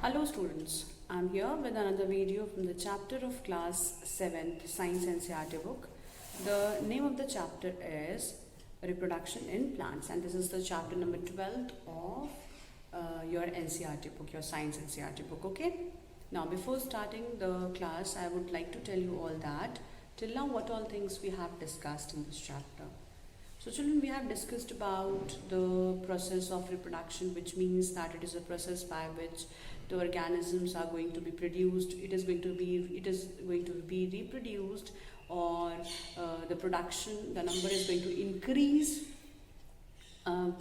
Hello students, I'm here with another video from the chapter of class 7th Science NCERT book. The name of the chapter is Reproduction in Plants, and this is the chapter number 12 of your NCERT book, your Science NCERT book, okay? Now before starting the class, I would like to tell you all that till now what all things we have discussed in this chapter. So children, we have discussed about the process of reproduction, which means that it is a process by which the organisms are going to be produced, it is going to be reproduced, or the production, the number is going to increase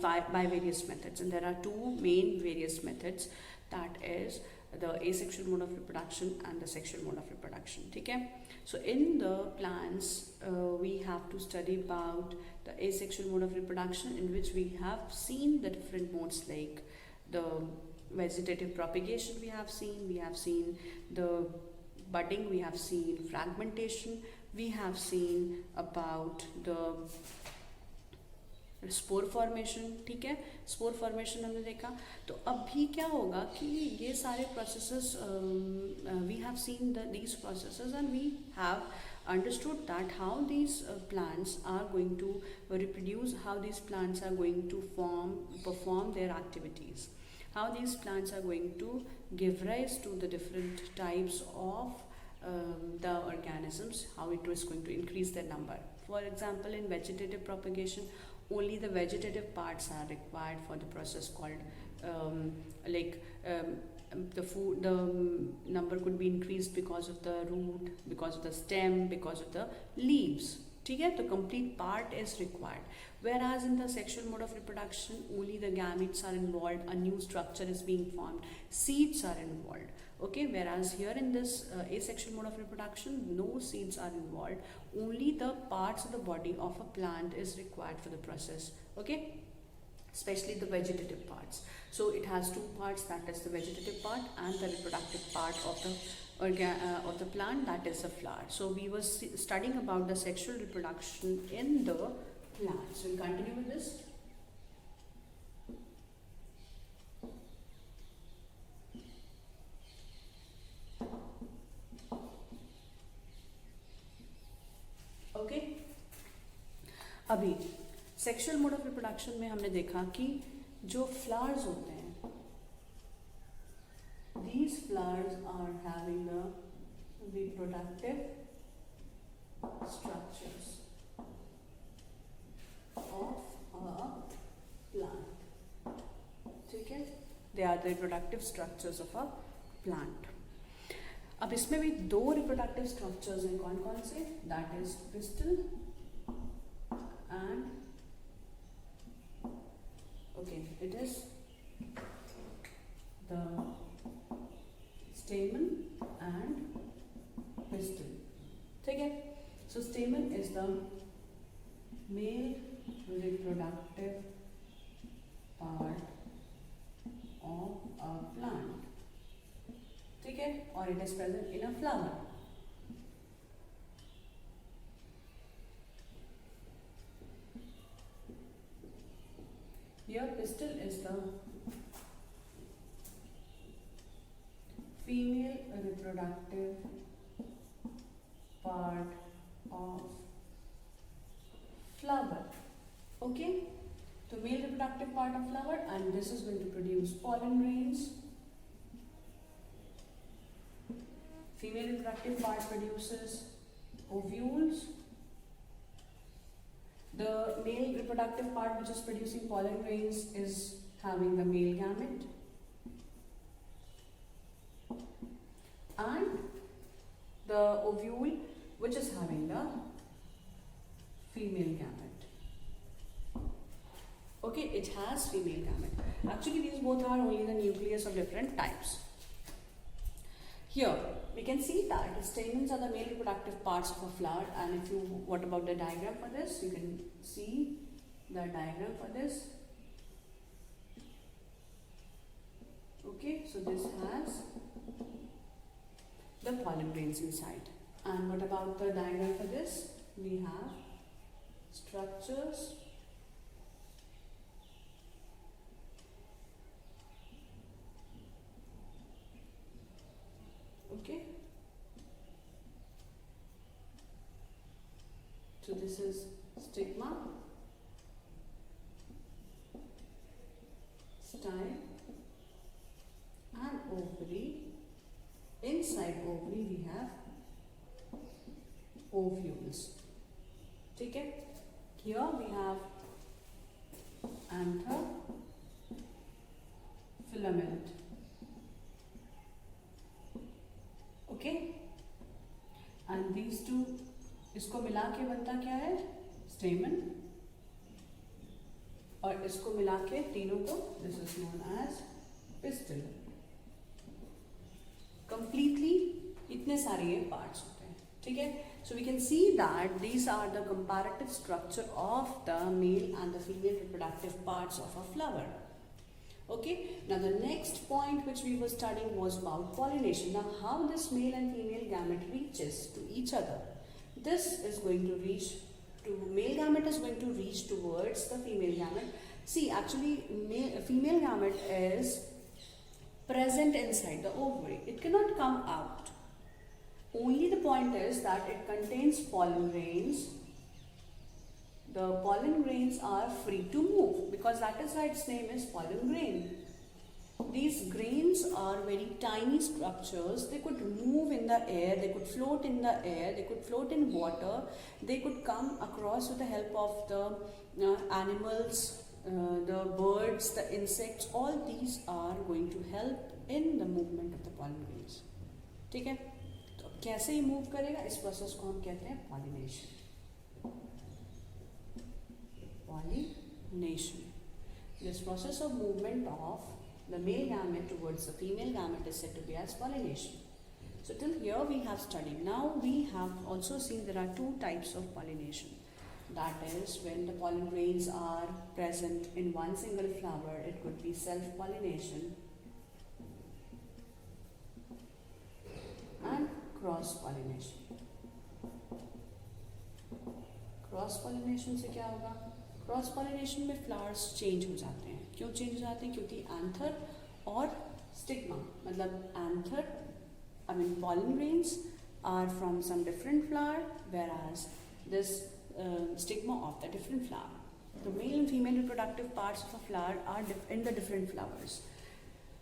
by various methods. And there are two main various methods, that is the asexual mode of reproduction and the sexual mode of reproduction. Okay? So in the plants, we have to study about the asexual mode of reproduction, in which we have seen the different modes, like the vegetative propagation we have seen the budding, we have seen fragmentation, we have seen about the spore formation. ठीक है, spore formation हमने देखा. तो अभी क्या होगा कि ये सारे processes we have seen these processes and we have understood that how these plants are going to reproduce, how these plants are going to perform their activities, how these plants are going to give rise to the different types of the organisms, how it is going to increase their number. For example, in vegetative propagation, only the vegetative parts are required for the process called the number could be increased because of the root, because of the stem, because of the leaves. ठीक है, the complete part is required. Whereas in the sexual mode of reproduction, only the gametes are involved, a new structure is being formed, seeds are involved. Okay, whereas here in this asexual mode of reproduction, no seeds are involved, only the parts of the body of a plant is required for the process. Okay, especially the vegetative parts. So it has two parts, that is the vegetative part and the reproductive part of the plant, that is the flower. So we were studying about the sexual reproduction in the plant. So we'll continue with this. Okay, अभी sexual mode of reproduction में हमने देखा कि जो flowers होते हैं, these flowers are having the reproductive structures of a plant. ठीक है, they are the reproductive structures of a plant. अब इसमें भी दो रिप्रोडक्टिव स्ट्रक्चर्स हैं, कौन कौन से? That is pistil and okay, it is the stamen and pistil. ठीक है, so stamen is the male reproductive part of a plant. ठीक है, और it is present in a flower. Here pistil is the female reproductive part of flower. Okay, so male reproductive part of flower, and this is going to produce pollen grains. Female reproductive part produces ovules. The male reproductive part which is producing pollen grains is having the male gamete. And the ovule which is having the female gamete. Okay, it has female gamete. Actually, these both are only the nucleus of different types. Here we can see that the stamens are the male reproductive parts of a flower, and if you, what about the diagram for this? You can see the diagram for this. Okay, so this has the pollen grains inside. And what about the diagram for this? We have structures So this is stigma, style, and ovary. Inside ovary we have ovules. ठीक है? Here we have anther, filament. Okay? And these two, इसको मिला के बनता क्या है? स्टेमन. और इसको मिला के तीनों को this is known as pistil. Completely इतने सारे ये पार्ट्स होते हैं. ठीक है? So we can see that these are the comparative structure of the male and the female reproductive parts of a flower. Okay, now the next point which we were studying was about pollination. Now how this male and female gamete reaches to each other. This is going to reach to, male gamete is going to reach towards the female gamete. See, actually female gamete is present inside the ovary. It cannot come out. Only the point is that it contains pollen grains. The pollen grains are free to move because that is why its name is pollen grain. These grains are very tiny structures. They could move in the air, they could float in the air, they could float in water, they could come across with the help of the animals, the birds, the insects. All these are going to help in the movement of the pollen grains. ठीक है? तो कैसे ही move करेगा, इस process को हम कहते हैं pollination. Pollination. This process of movement of the male gamete towards the female gamete is said to be as pollination. So till here we have studied. Now we have also seen there are two types of pollination. That is when the pollen grains are present in one single flower, it could be self-pollination and cross-pollination. Cross-pollination से क्या होगा? Cross pollination में flowers change हो जाते हैं. क्यों change हो जाते हैं? क्योंकि एंथर और स्टिग्मा, मतलब anther I mean pollen grains are from some different flower, whereas this stigma of the different flower. The male and female reproductive parts of a flower are in the different flowers.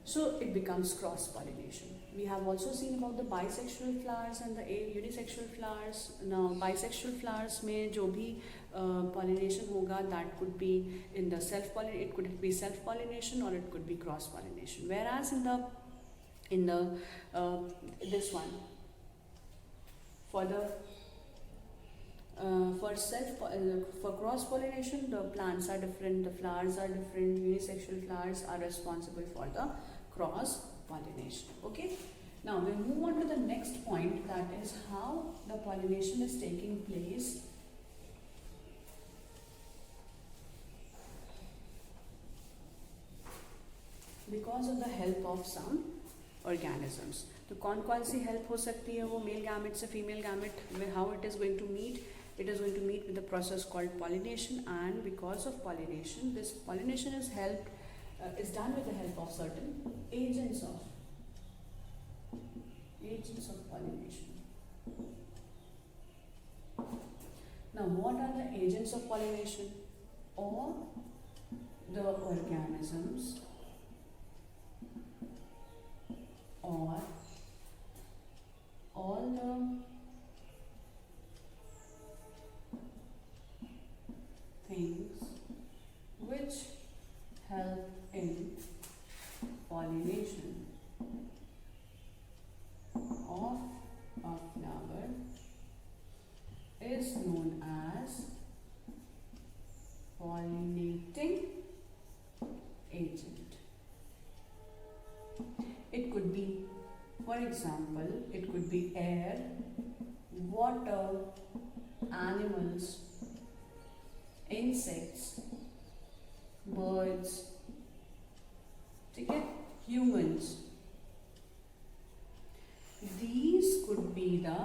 So it becomes cross pollination. We have also seen about the bisexual flowers and the unisexual flowers. Now bisexual flowers में जो भी pollination होगा, that could be in the it could be self pollination or it could be cross pollination. Whereas in the this one for cross pollination, the plants are different, the flowers are different. Unisexual flowers are responsible for the cross pollination. Okay, now we'll move on to the next point, that is how the pollination is taking place because of the help of some organisms. तो कौन कौन सी help हो सकती है वो male gamete से female gamete में? How it is going to meet? It is going to meet with the process called pollination, and because of pollination, this pollination is done with the help of certain agents of pollination. Now, what are the agents of pollination? All the organisms or all the things which help in pollination of a flower is known as pollinating agent. It could be, for example, it could be air, water, animals, insects, birds, humans. These could be the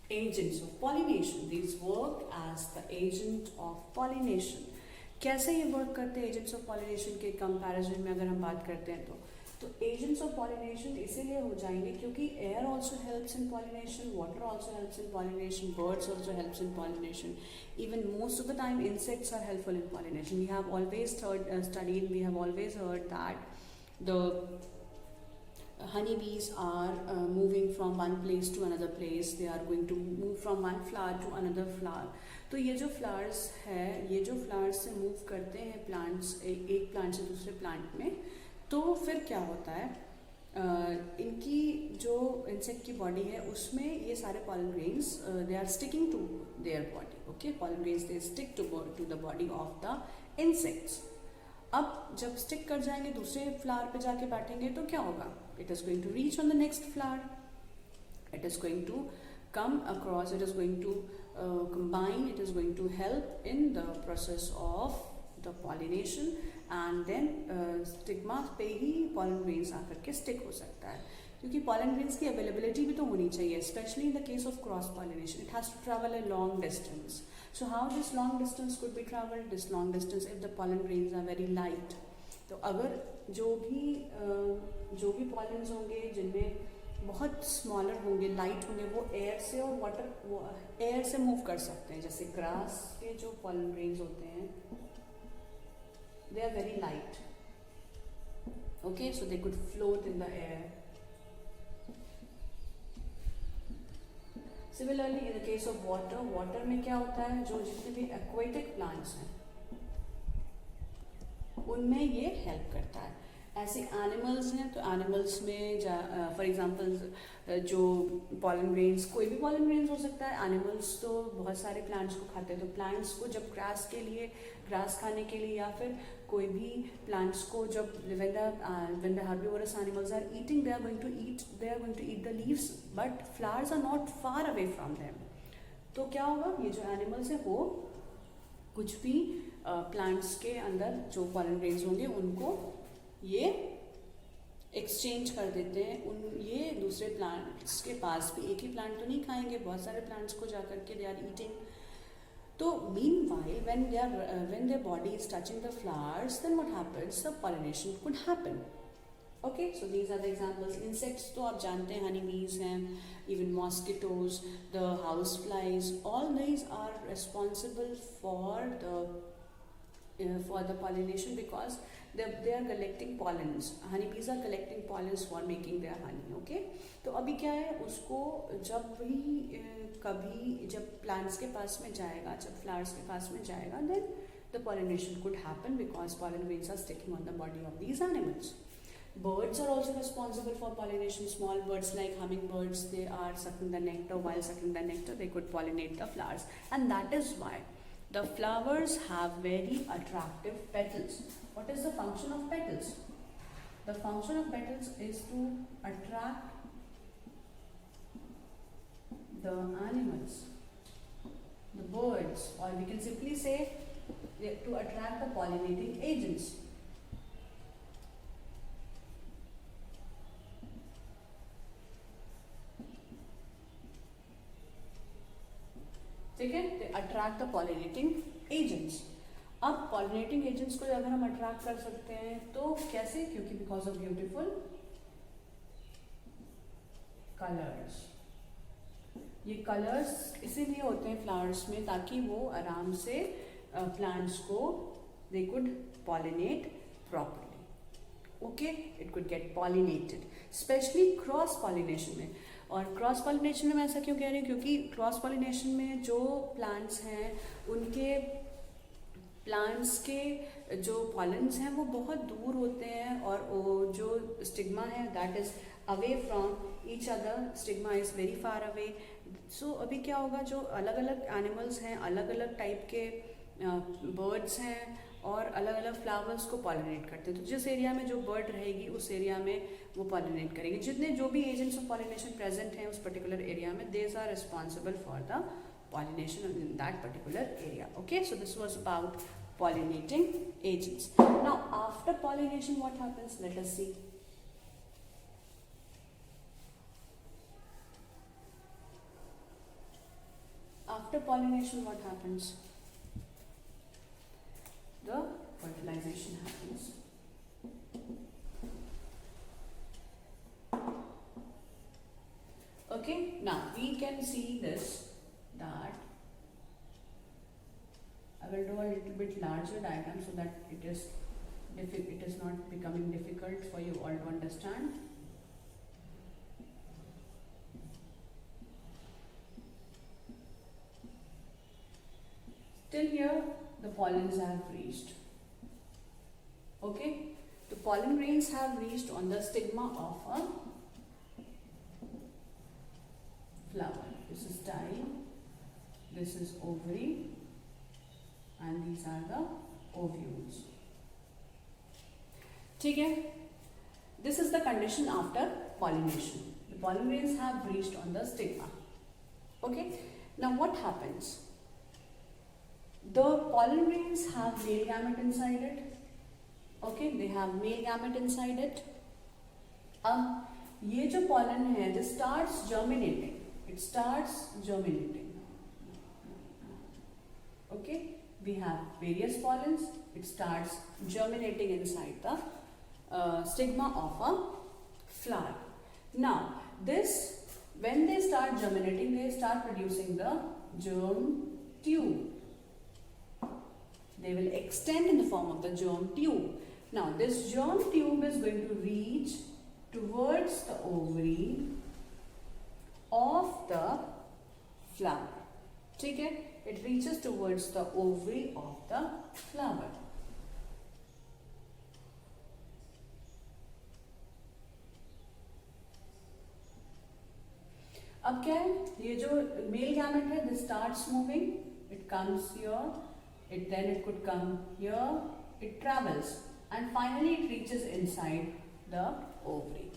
agents of pollination. These work as the agent of pollination. कैसे ये work करते हैं agents of pollination के comparison में अगर हम बात करते हैं तो तो एजेंट्स ऑफ पॉलिनेशन इसीलिए हो जाएंगे क्योंकि air also helps in pollination, water also helps in pollination, birds also helps in pollination, even most of the time insects are helpful in pollination. We have always studied, we have always heard that the honeybees are moving from one place to another place. They are going to move from one flower to another flower. तो ये जो flowers है, ये जो flowers से move करते हैं plants, एक plant से दूसरे plant में, तो फिर क्या होता है, इनकी जो इंसेक्ट की बॉडी है उसमें ये सारे pollen grains they are sticking to their body. Okay, pollen grains they stick to the body of the insects. अब जब स्टिक कर जाएंगे दूसरे फ्लावर पे जाके बैठेंगे तो क्या होगा, it is going to reach on the next flower, it is going to come across, it is going to combine, it is going to help in the process of the pollination, and then stigma पे ही pollen grains आकर के stick हो सकता है, क्योंकि pollen grains की availability भी तो होनी चाहिए, especially in the case of cross pollination. It has to travel a long distance. So how this long distance could be traveled? This long distance if the pollen grains are very light. तो अगर जो भी pollens होंगे जिनमें बहुत smaller होंगे, light होंगे, वो एयर से और वाटर एयर से मूव कर सकते हैं. जैसे ग्रास के जो पॉलन ग्रेन्स होते हैं they are very light, okay, so they could float in the air. Similarly in the case of water, water में क्या होता है, जो जितने भी एक्वेटिक प्लांट्स हैं उनमें ये हेल्प करता है. ऐसे एनिमल्स हैं तो एनिमल्स में फॉर एग्जांपल जो पॉलन ग्रेन्स, कोई भी पॉलन ग्रेन्स हो सकता है. एनिमल्स तो बहुत सारे प्लांट्स को खाते हैं, तो प्लांट्स को जब ग्रास खाने के लिए, या फिर कोई भी प्लांट्स को जब when the herbivorous animals are eating, they are going to eat the leaves, but flowers are not far away from them. तो क्या होगा, ये जो एनिमल्स हैं वो कुछ भी प्लांट्स के अंदर जो पॉलन ग्रेन्स होंगे उनको ये एक्सचेंज कर देते हैं. ये दूसरे प्लांट्स के पास भी, एक ही प्लांट तो नहीं खाएंगे, बहुत सारे प्लांट्स को जा करके दे आर ईटिंग. तो meanwhile when their body is touching the flowers, then what happens, the pollination could happen. Okay, so these are the examples. Insects तो आप जानते हैं, honey bees हैं, even mosquitoes, the house flies, all these are responsible for the pollination because they are collecting pollens. Honeybees are collecting pollens for making their honey. Okay, तो अभी क्या है, उसको जब भी कभी जब plants के पास में जाएगा, जब flowers के पास में जाएगा, then the pollination could happen because pollen grains are sticking on the body of these animals. Birds are also responsible for pollination. Small birds like hummingbirds, they are sucking the nectar. While sucking the nectar, they could pollinate the flowers, and that is why the flowers have very attractive petals. What is the function of petals? The function of petals is to attract the animals, the birds, or we can simply say to attract the pollinating agents. ठीक है, they attract the pollinating agents. अब pollinating agents को अगर हम attract कर सकते हैं तो कैसे, क्योंकि because of beautiful colors. ये colors इसीलिए होते हैं flowers में ताकि वो आराम से plants को they could pollinate properly. Okay, it could get pollinated, especially cross pollination में. और क्रॉस पॉलिनेशन में मैं ऐसा क्यों कह रही हूँ, क्योंकि क्रॉस पॉलिनेशन में जो प्लांट्स हैं उनके प्लांट्स के जो पॉलन्स हैं वो बहुत दूर होते हैं, और वो जो स्टिग्मा है that is away from each other, stigma is very far away. So अभी क्या होगा, जो अलग अलग एनिमल्स हैं, अलग अलग टाइप के बर्ड्स हैं और अलग अलग फ्लावर्स को पॉलिनेट करते हैं, तो जिस एरिया में जो बर्ड रहेगी उस एरिया में वो पॉलिनेट करेंगे. जितने जो भी एजेंट्स ऑफ पॉलिनेशन प्रेजेंट हैं उस पर्टिकुलर एरिया में, these are responsible for the pollination in that particular area. Okay, so this was about pollinating agents. Now after pollination what happens, let us see. After pollination what happens, the fertilization happens. Okay, now we can see this, that I will do a little bit larger diagram so that it is not becoming difficult for you all to understand. Till here the pollens have reached. Okay, the pollen grains have reached on the stigma of a flower. This is style, this is ovary, and these are the ovules. Okay, this is the condition after pollination. The pollen grains have reached on the stigma. Okay, now what happens? The pollen grains have male gamete inside it. Okay, they have male gamete inside it. ये जो pollen है, this starts germinating. It starts germinating. Okay, we have various pollens. It starts germinating inside the stigma of a flower. Now, this, when they start germinating, they start producing the germ tube. They will extend in the form of the germ tube. Now, this germ tube is going to reach towards the ovary of the flower. Okay? It reaches towards the ovary of the flower. अब क्या है, ये जो male gamete है, this starts moving, it comes here, then it could come here, it travels, and finally it reaches inside the ovary,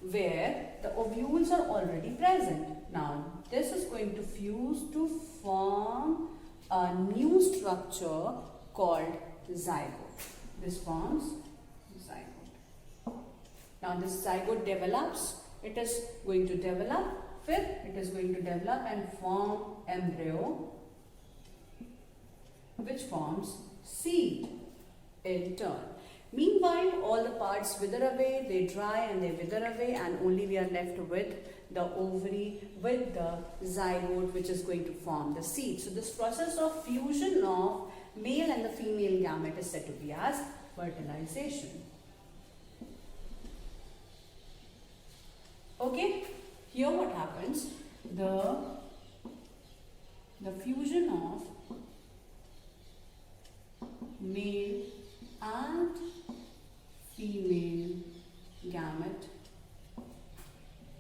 where the ovules are already present. Now, this is going to fuse to form a new structure called zygote. This forms zygote. Now, this zygote develops. It is going to develop. It is going to develop and form embryo, which forms seed in turn. Meanwhile, all the parts wither away, they dry and they wither away, and only we are left with the ovary, with the zygote, which is going to form the seed. So this process of fusion of male and the female gamete is said to be as fertilization. Okay, here what happens? The fusion of male and female gamete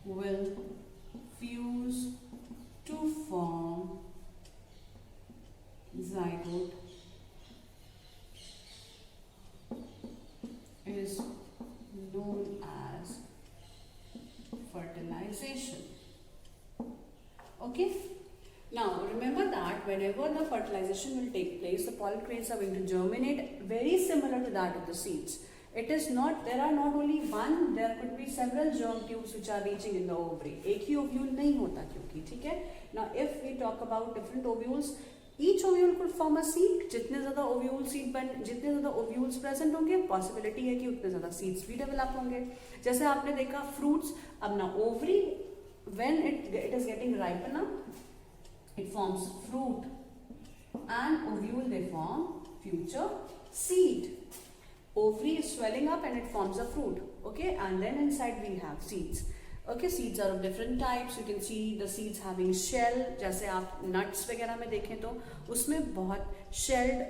will fuse to form zygote is known as fertilization. Okay? Now, remember that whenever the fertilization will take place, the pollen grains are going to germinate very similar to that of the seeds. It is not, there are not only one, there could be several germ tubes which are reaching in the ovary. एक ही ovule नहीं होता क्योंकि, ठीक है? Now, if we talk about different ovules, each ovule could form a seed. जितने ज़्यादा ovules present होंगे, possibility है कि उतने ज़्यादा seeds भी develop होंगे. जैसे आपने देखा fruits, अब ना ovary, when it is getting ripen up, it forms fruit, and ovule they form future seed. Ovary is swelling up and it forms a fruit. Okay, and then inside we have seeds. Okay, seeds are of different types. You can see the seeds having shell. जैसे आप nuts वगैरह में देखें तो उसमें बहुत shelled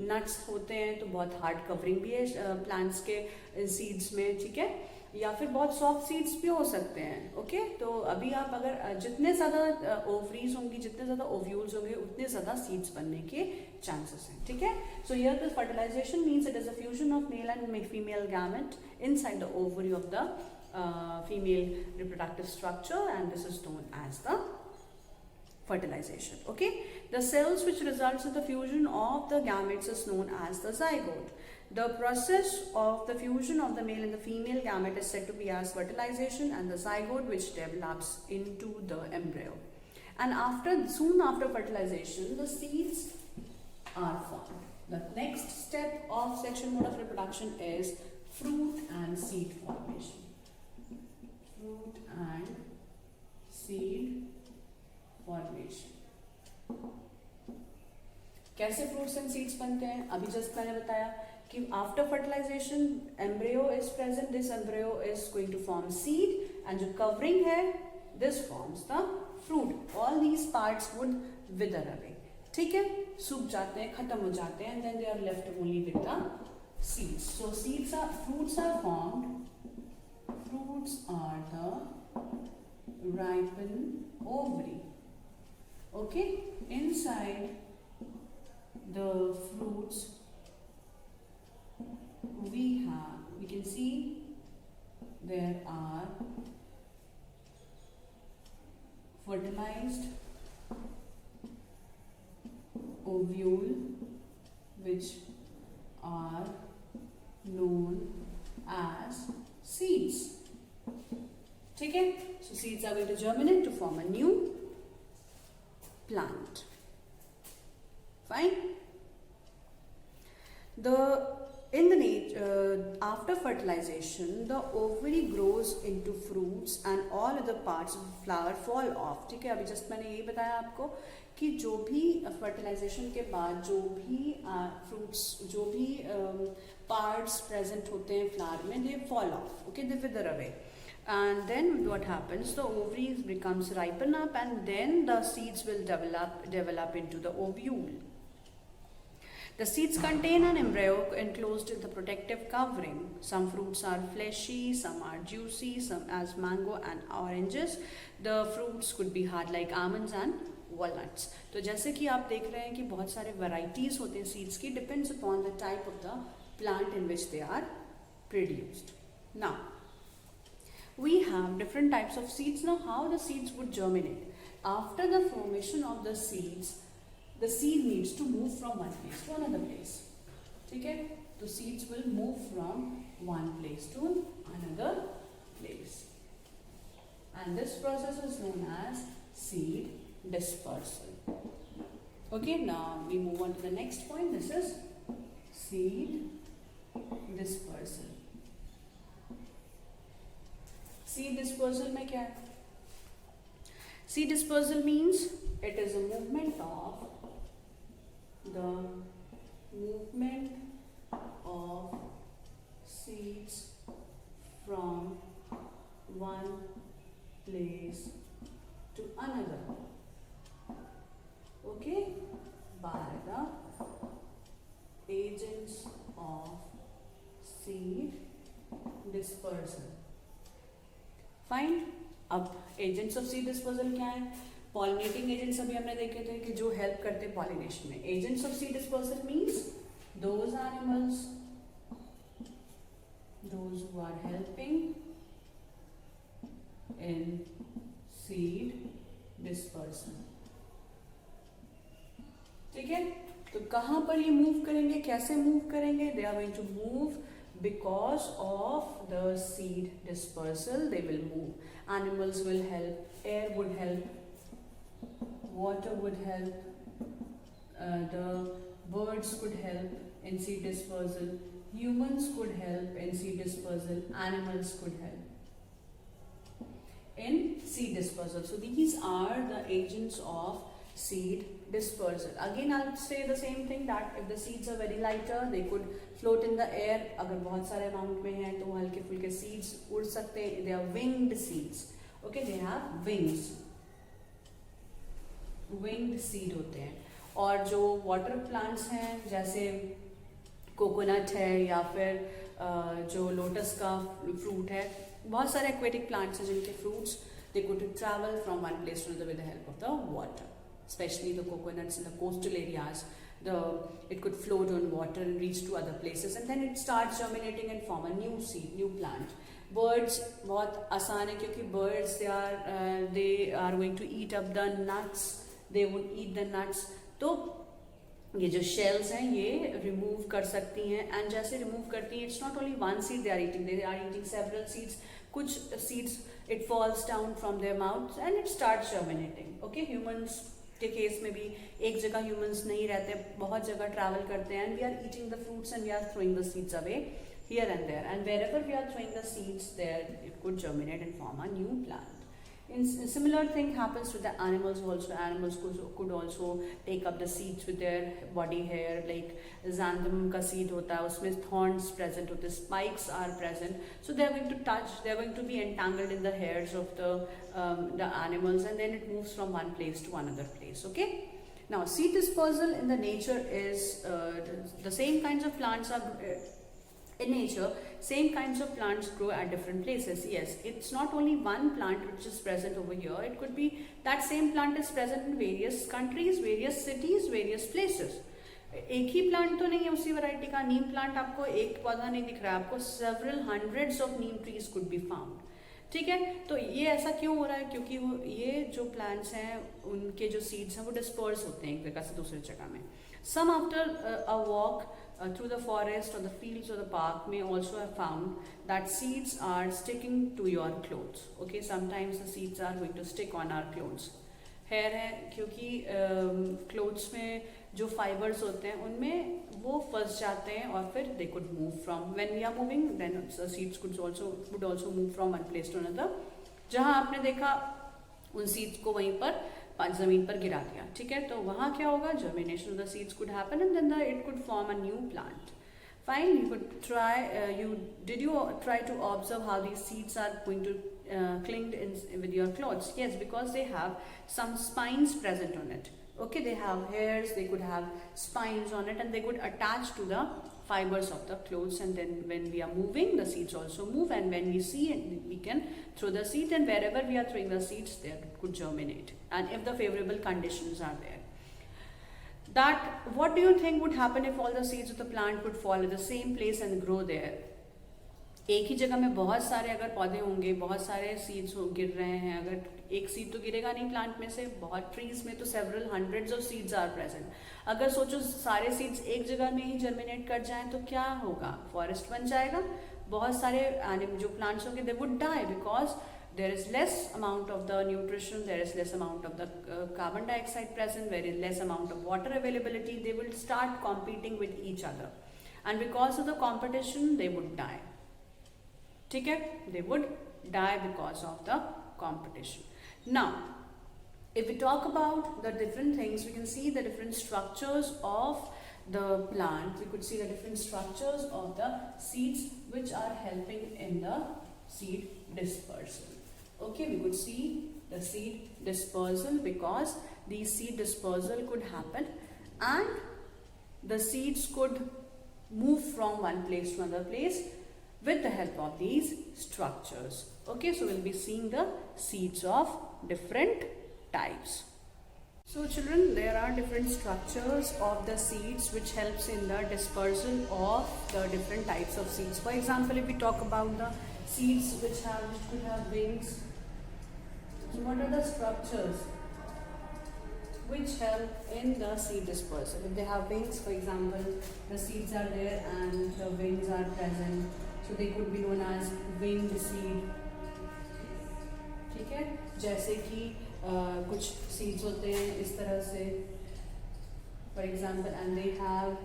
nuts होते हैं, तो बहुत hard covering भी है plants के seeds में, ठीक है? या फिर बहुत सॉफ्ट सीड्स भी हो सकते हैं. ओके, तो अभी आप अगर जितने ज़्यादा ओवरीज होंगी, जितने ज़्यादा ओव्यूल्स होंगे, उतने ज़्यादा सीड्स बनने के चांसेस हैं. ठीक है? So here the fertilization means it is a fusion of male and female gamete inside the ovary of the female reproductive structure, and this is known as the fertilization. Okay, the cells which results in the fusion of the gametes is known as the zygote. The process of the fusion of the male and the female gamete is said to be as fertilization, and the zygote which develops into the embryo. And soon after fertilization, the seeds are formed. The next step of sexual mode of reproduction is fruit and seed formation. Fruit and कैसे fruits and seeds बनते हैं? अभी just मैंने बताया कि after fertilization embryo is present, this embryo is going to form seed and जो covering है this forms the fruit. All these parts would wither away. ठीक है, सूख जाते हैं, खत्म हो जाते हैं, and then they are left only with the seeds. So fruits are formed. Fruits are the ripened ovary. Okay, inside the fruits we can see there are fertilized ovule which are known as seeds. ठीक है, so seeds are going to germinate to form a new plant. Fine. After fertilization, the ovary grows into fruits and all other parts of the flower fall off. ठीक है, अभी just मैंने यही बताया आपको कि जो भी फर्टिलाइजेशन के बाद जो भी फ्रूट्स जो भी पार्ट्स प्रेजेंट होते हैं फ्लावर में, they fall of. Okay, they विदर away. And then what happens? The ovary becomes ripen up, and then the seeds will develop into the ovule. The seeds contain an embryo enclosed in the protective covering. Some fruits are fleshy, some are juicy, some as mango and oranges. The fruits could be hard like almonds and walnuts. तो जैसे कि आप देख रहे हैं कि बहुत सारे varieties होते हैं seeds की, depends upon the type of the plant in which they are produced. Now, we have different types of seeds. Now, how the seeds would germinate? After the formation of the seeds, the seed needs to move from one place to another place. ठीक है, तो seeds will move from one place to another place, and this process is known as seed dispersal. Okay, now we move on to the next point. This is seed dispersal. Seed dispersal में क्या है? Seed dispersal means it is a movement of seeds from one place to another. Okay, by the agents of seed dispersal. Fine. अब agents of seed disposal क्या है? Pollinating agents अभी हमने देखे थे कि जो हेल्प करते हैं पॉलिनेशन में. Agents of seed disposal means those animals those who are helping in seed dispersal. ठीक है, तो कहां पर ये मूव करेंगे, कैसे मूव करेंगे? They are going to move because of the seed dispersal. They will move. Animals will help, air would help, water would help, the birds could help in seed dispersal, humans could help in seed dispersal, animals could help in seed dispersal. So these are the agents of seed dispersal. Again, I'll say the same thing, that if the seeds are very lighter, they could float in the air. अगर बहुत सारे amount में हैं तो हल्के फुल्के seeds उड़ सकते हैं. They are winged seeds. Okay, they have wings. Winged seed होते हैं. और जो water plants हैं जैसे कोकोनट है या फिर जो लोटस का फ्रूट है, बहुत सारे aquatic plants हैं जिनके fruits they could travel from one place to another with the help of the water. Especially the coconuts in the coastal areas, it could float on water and reach to other places, and then it starts germinating and form a new seed, new plant. Birds बहुत आसान है क्योंकि birds they are going to eat up the nuts. They would eat the nuts. तो ये जो shells हैं ये remove कर सकती हैं, and जैसे remove करती हैं, it's not only one seed they are eating. They are eating several seeds. कुछ seeds it falls down from their mouths and it starts germinating. Okay, humans के केस में भी एक जगह ह्यूमंस नहीं रहते, बहुत जगह ट्रैवल करते हैं, and we are eating the fruits and we are throwing the seeds away here and there, and wherever we are throwing the seeds there it could germinate and form a new plant. Similar thing happens to the animals also. Animals could also take up the seeds with their body hair. Like xanthan ka seed hota hai, usme thorns present hote, spikes are present. So they are going to touch, they are going to be entangled in the hairs of the animals, and then it moves from one place to another place. Okay. Now seed dispersal in the nature is the same kinds of plants are. In nature, same kinds of plants grow at different places. Yes, it's not only one plant which is present over here. It could be that same plant is present in various countries, various cities, various places. एक ही plant तो नहीं है उसी variety का. नीम plant आपको एक पौधा नहीं दिख रहा है, आपको several hundreds of neem trees could be found. ठीक है, तो ये ऐसा क्यों हो रहा है? क्योंकि वो ये जो प्लांट्स हैं उनके जो सीड्स हैं वो डिस्पर्स होते हैं एक जगह से दूसरी जगह में. Some after a walk through the forest or the fields or the park may also have found that seeds are sticking to your clothes. Okay, sometimes the seeds are going to stick on our clothes. Hair है क्योंकि clothes में जो fibers होते हैं उनमें वो फंस जाते हैं और फिर they could move from, when we are moving then the seeds would also move from one place to another. जहाँ आपने देखा उन seeds को वहीं पर जमीन पर गिरा दिया. ठीक है, तो वहाँ क्या होगा? Germination of the seeds could happen and then it could form a new plant. Fine, you could try. Did you try to observe how these seeds are going to cling with your clothes? Yes, because they have some spines present on it. Okay, they have hairs, they could have spines on it, and they could attach to the fibers of the clothes, and then when we are moving, the seeds also move, and when we see it, we can throw the seed, and wherever we are throwing the seeds, they could germinate, and if the favorable conditions are there. What do you think would happen if all the seeds of the plant would fall at the same place and grow there? एक ही जगह में बहुत सारे अगर पौधे होंगे, बहुत सारे सीड्स गिर रहे हैं, अगर एक सीड तो गिरेगा नहीं प्लांट में से, बहुत ट्रीज में तो several hundreds of seeds are present. अगर सोचो सारे सीड्स एक जगह में ही जर्मिनेट कर जाएं तो क्या होगा? फॉरेस्ट बन जाएगा. बहुत सारे जो प्लांट्स होंगे they would die because there is less amount of the nutrition, there is less amount of the carbon dioxide present, there is less amount of water availability. They will start competing with each other, and because of the competition they would die. ठीक है, they would die because of the competition. Now if we talk about the different things, we can see the different structures of the plant. We could see the different structures of the seeds which are helping in the seed dispersal. Okay, we could see the seed dispersal because the seed dispersal could happen and the seeds could move from one place to another place with the help of these structures. Okay, so we'll be seeing the seeds of different types. So children, there are different structures of the seeds which helps in the dispersal of the different types of seeds. For example, if we talk about the seeds which could have wings, so what are the structures which help in the seed dispersal? If they have wings, for example, the seeds are there and the wings are present, so they could be known as winged seed. ठीक है, जैसे कि कुछ seeds होते हैं इस तरह से, for example, and they have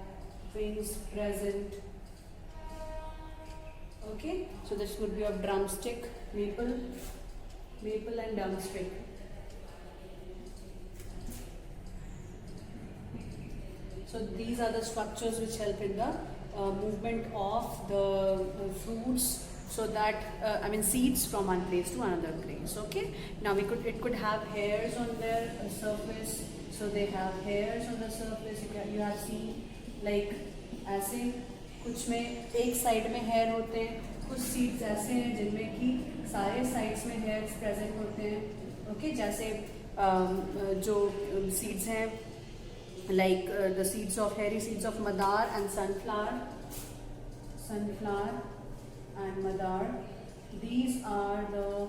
wings present. Okay, so this could be of drumstick, maple and drumstick. So these are the structures which help in the movement of the fruits, so that seeds from one place to another place. Okay, now it could have hairs on their surface, so they have hairs on the surface. You have seen like ऐसे कुछ में एक side में hair होते हैं, कुछ seeds ऐसे हैं जिनमें कि सारे साइड्स में हेयर्स प्रेजेंट होते हैं. ओके, जैसे जो सीड्स हैं like the seeds of hairy seeds of madar and sunflower and madar. These are the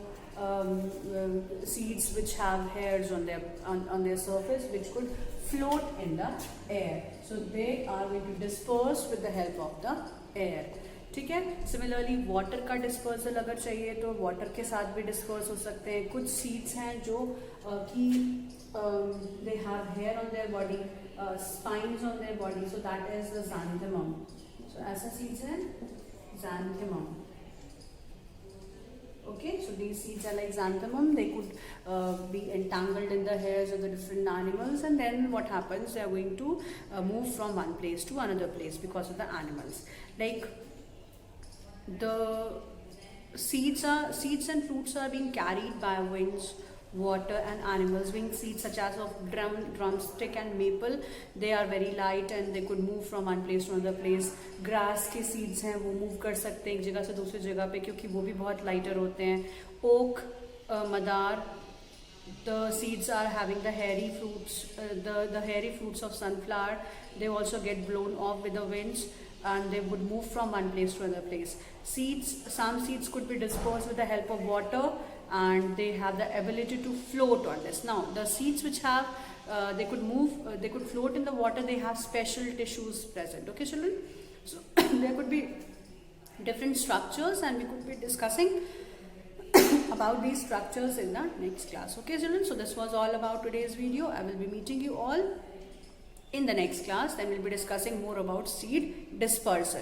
seeds which have hairs on their surface which could float in the air. So they are going to disperse with the help of the air. ठीक है. Similarly water का dispersal अगर चाहिए तो water के साथ भी disperse हो सकते हैं. कुछ सीड्स हैं जो कि they have hair on their body, spines on their body, so that is the xanthemum. So ऐसा सीड्स है xanthemum. Okay, so these seeds are like xanthemum. They could be entangled in the hairs of the different animals, and then what happens? They are going to move from one place to another place because of the animals. Like the seeds and fruits are being carried by winds, water and animals. Winged seeds such as of drumstick and maple, they are very light and they could move from one place to another place. Grass के seeds हैं वो move कर सकते हैं एक जगह से दूसरी जगह पे क्योंकि वो भी बहुत लाइटर होते हैं. ओक, मदार, the seeds are having the hairy fruits, the hairy fruits of sunflower. They also get blown off with the winds and they would move from one place to another place. Some seeds could be dispersed with the help of water and they have the ability to float on this. Now the seeds which have they could move, they could float in the water, they have special tissues present. Okay children, so there could be different structures and we could be discussing about these structures in the next class. Okay children, so this was all about today's video. I will be meeting you all in the next class, then we'll be discussing more about seed dispersal.